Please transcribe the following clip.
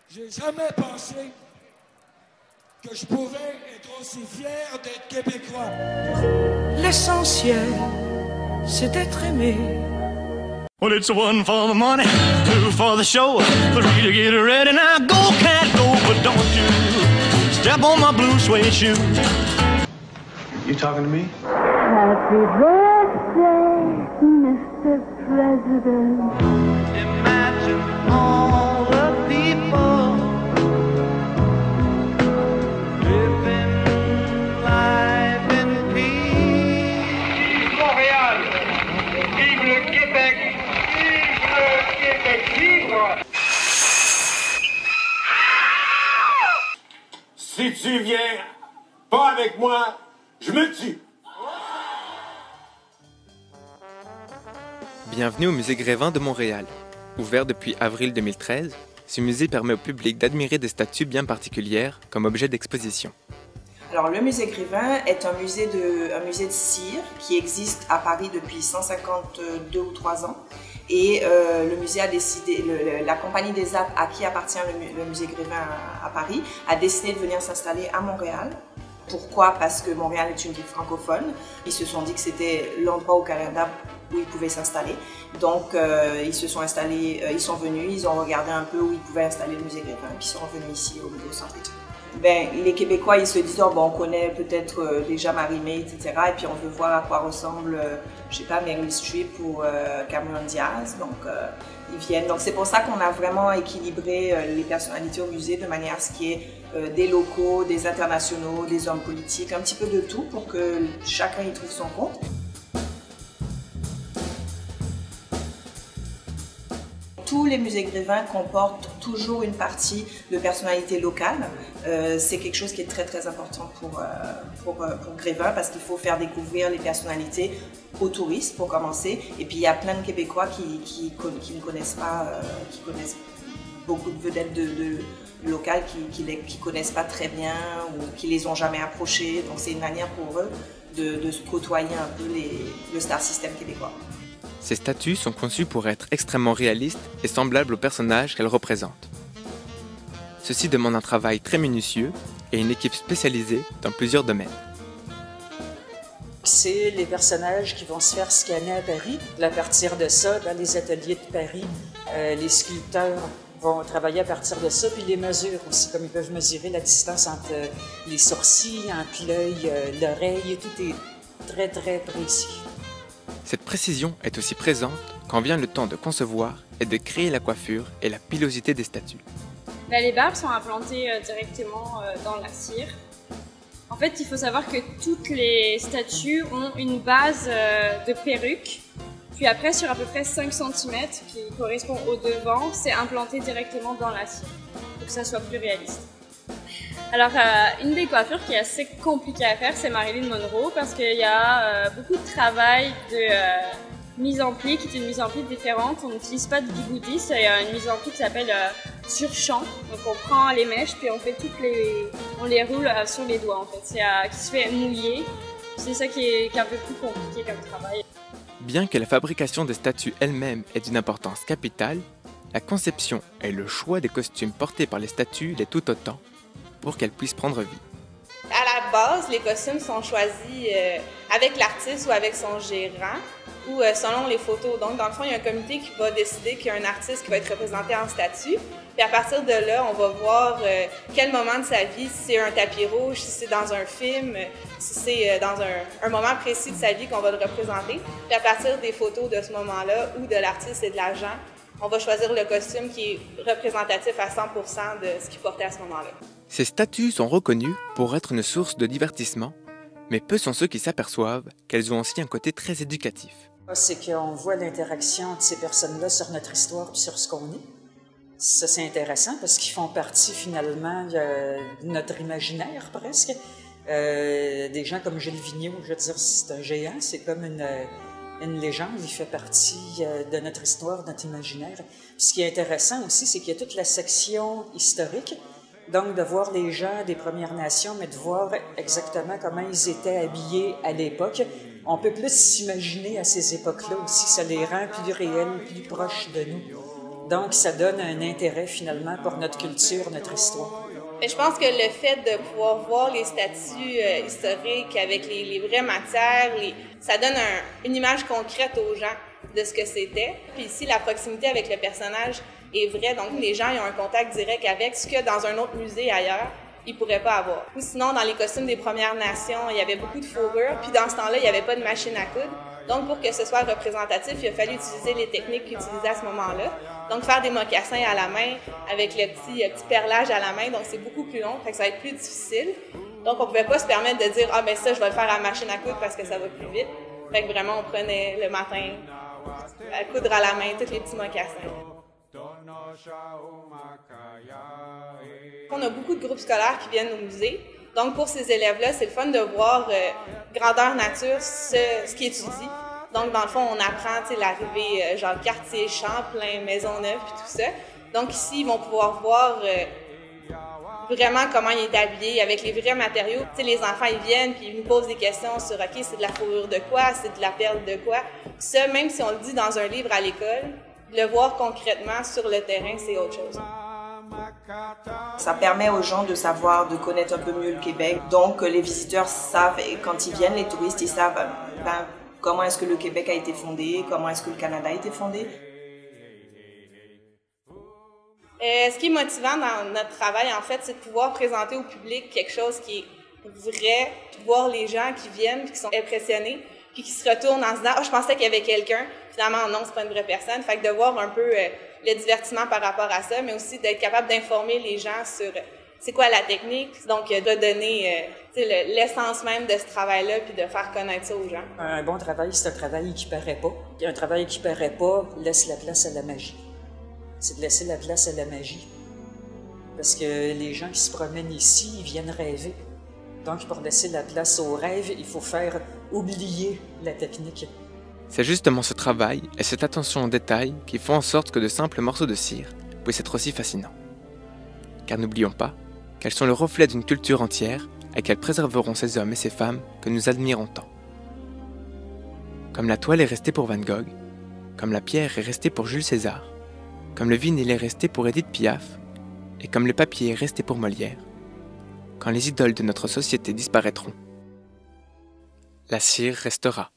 J'ai jamais pensé que je pouvais être aussi fier d'être québécois. L'essentiel, c'est d'être aimé. Well, it's one for the money, two for the show, three to get ready. Now go, cat, go, but don't you step on my blue suede shoe. You talking to me? Happy birthday, Mr. President. Imagine all the people living life in peace. Montréal, vive le Québec, vive le Québec libre. Si tu viens pas avec moi, je me tue. Bienvenue au Musée Grévin de Montréal. Ouvert depuis avril 2013, ce musée permet au public d'admirer des statues bien particulières comme objet d'exposition. Alors, le musée Grévin est un musée de cire qui existe à Paris depuis 152 ou 3 ans. Et le musée a décidé, la compagnie des arts à qui appartient le musée Grévin à Paris a décidé de venir s'installer à Montréal. Pourquoi? Parce que Montréal est une ville francophone. Ils se sont dit que c'était l'endroit au Canada où ils pouvaient s'installer. Donc, ils se sont installés, ils sont venus, ils ont regardé un peu où ils pouvaient installer le musée Grévin, puis ils sont revenus ici au Nouveau-Centre-État. Ben, les Québécois, ils se disent, oh, bon, on connaît peut-être déjà Marie-Mé, etc. Et puis on veut voir à quoi ressemble, je sais pas, Meryl Streep ou Cameron Diaz. Donc, ils viennent. Donc, c'est pour ça qu'on a vraiment équilibré les personnalités au musée de manière à ce qu'il y ait des locaux, des internationaux, des hommes politiques, un petit peu de tout pour que chacun y trouve son compte. Tous les musées Grévin comportent toujours une partie de personnalité locale. C'est quelque chose qui est très très important pour Grévin parce qu'il faut faire découvrir les personnalités aux touristes pour commencer. Et puis il y a plein de Québécois qui ne connaissent pas, qui connaissent beaucoup de vedettes locales qui ne connaissent pas très bien ou qui les ont jamais approchées. Donc c'est une manière pour eux de se côtoyer un peu le star system québécois. Ces statues sont conçues pour être extrêmement réalistes et semblables aux personnages qu'elles représentent. Ceci demande un travail très minutieux et une équipe spécialisée dans plusieurs domaines. C'est les personnages qui vont se faire scanner à Paris. À partir de ça, dans les ateliers de Paris, les sculpteurs vont travailler à partir de ça, puis les mesures aussi, comme ils peuvent mesurer la distance entre les sourcils, entre l'œil, l'oreille, tout est très très précis. Cette précision est aussi présente quand vient le temps de concevoir et de créer la coiffure et la pilosité des statues. Là, les barbes sont implantées directement dans la cire. En fait, il faut savoir que toutes les statues ont une base de perruque. Puis après, sur à peu près 5 cm, qui correspond au devant, c'est implanté directement dans la cire, pour que ça soit plus réaliste. Alors, une des coiffures qui est assez compliquée à faire, c'est Marilyn Monroe, parce qu'il y a beaucoup de travail de mise en pli, qui est une mise en pli différente. On n'utilise pas de bigoudi, c'est une mise en pli qui s'appelle sur champ. Donc on prend les mèches, puis on les roule sur les doigts, en fait. C'est qui se fait mouiller. C'est ça qui est un peu plus compliqué comme travail. Bien que la fabrication des statues elles-mêmes ait une importance capitale, la conception et le choix des costumes portés par les statues l'est tout autant, pour qu'elles puissent prendre vie. À la base, les costumes sont choisis avec l'artiste ou avec son gérant ou selon les photos. Donc, dans le fond, il y a un comité qui va décider qu'il y a un artiste qui va être représenté en statue. Puis à partir de là, on va voir quel moment de sa vie, si c'est un tapis rouge, si c'est dans un film, si c'est dans un moment précis de sa vie qu'on va le représenter. Puis à partir des photos de ce moment-là ou de l'artiste et de l'agent, on va choisir le costume qui est représentatif à 100% de ce qu'il portait à ce moment-là. Ces statues sont reconnues pour être une source de divertissement, mais peu sont ceux qui s'aperçoivent qu'elles ont aussi un côté très éducatif. C'est qu'on voit l'interaction de ces personnes-là sur notre histoire et sur ce qu'on est. Ça, c'est intéressant parce qu'ils font partie finalement de notre imaginaire presque. Des gens comme Gilles Vigneault, je veux dire, c'est un géant, c'est comme une légende, il fait partie de notre histoire, de notre imaginaire. Puis ce qui est intéressant aussi, c'est qu'il y a toute la section historique, donc de voir les gens des Premières Nations, mais de voir exactement comment ils étaient habillés à l'époque. On peut plus s'imaginer à ces époques-là aussi, ça les rend plus réels, plus proches de nous. Donc, ça donne un intérêt finalement pour notre culture, notre histoire. Mais je pense que le fait de pouvoir voir les statues historiques avec les vraies matières, ça donne une image concrète aux gens de ce que c'était. Puis ici, la proximité avec le personnage est vraie, donc les gens ils ont un contact direct avec, ce que dans un autre musée ailleurs, ils ne pourraient pas avoir. Ou sinon, dans les costumes des Premières Nations, il y avait beaucoup de fourrure, puis dans ce temps-là, il n'y avait pas de machine à coudre. Donc, pour que ce soit représentatif, il a fallu utiliser les techniques qu'ils utilisaient à ce moment-là. Donc, faire des mocassins à la main avec le petit perlage à la main, donc c'est beaucoup plus long, fait que ça va être plus difficile. Donc, on ne pouvait pas se permettre de dire « Ah, ben ça, je vais le faire à la machine à coudre parce que ça va plus vite. » Fait que vraiment, on prenait le matin à coudre à la main tous les petits mocassins. On a beaucoup de groupes scolaires qui viennent au musée. Donc, pour ces élèves-là, c'est le fun de voir grandeur nature ce qu'ils étudient. Donc, dans le fond, on apprend l'arrivée, genre quartier Champlain, Maisonneuve, puis tout ça. Donc, ici, ils vont pouvoir voir vraiment comment il est habillé, avec les vrais matériaux. Tu sais, les enfants, ils viennent, puis ils nous posent des questions sur, OK, c'est de la fourrure de quoi, c'est de la perle de quoi. Ça, même si on le dit dans un livre à l'école, le voir concrètement sur le terrain, c'est autre chose. Ça permet aux gens de savoir, de connaître un peu mieux le Québec. Donc, les visiteurs savent, et quand ils viennent, les touristes, ils savent comment est-ce que le Québec a été fondé, comment est-ce que le Canada a été fondé. Ce qui est motivant dans notre travail, en fait, c'est de pouvoir présenter au public quelque chose qui est vrai, puis de voir les gens qui viennent, puis qui sont impressionnés, puis qui se retournent en se disant « Ah, je pensais qu'il y avait quelqu'un. » Finalement, non, c'est pas une vraie personne. Fait que de voir un peu le divertissement par rapport à ça, mais aussi d'être capable d'informer les gens sur c'est quoi la technique. Donc, de donner l'essence même de ce travail-là, puis de faire connaître ça aux gens. Un bon travail, c'est un travail qui paraît pas. Un travail qui paraît pas laisse la place à la magie. C'est de laisser la place à la magie. Parce que les gens qui se promènent ici, ils viennent rêver. Donc, pour laisser la place au rêve, il faut faire oublier la technique. C'est justement ce travail et cette attention aux détails qui font en sorte que de simples morceaux de cire puissent être aussi fascinants. Car n'oublions pas qu'elles sont le reflet d'une culture entière et qu'elles préserveront ces hommes et ces femmes que nous admirons tant. Comme la toile est restée pour Van Gogh, comme la pierre est restée pour Jules César, comme le vinyle est resté pour Édith Piaf, et comme le papier est resté pour Molière, quand les idoles de notre société disparaîtront, la cire restera.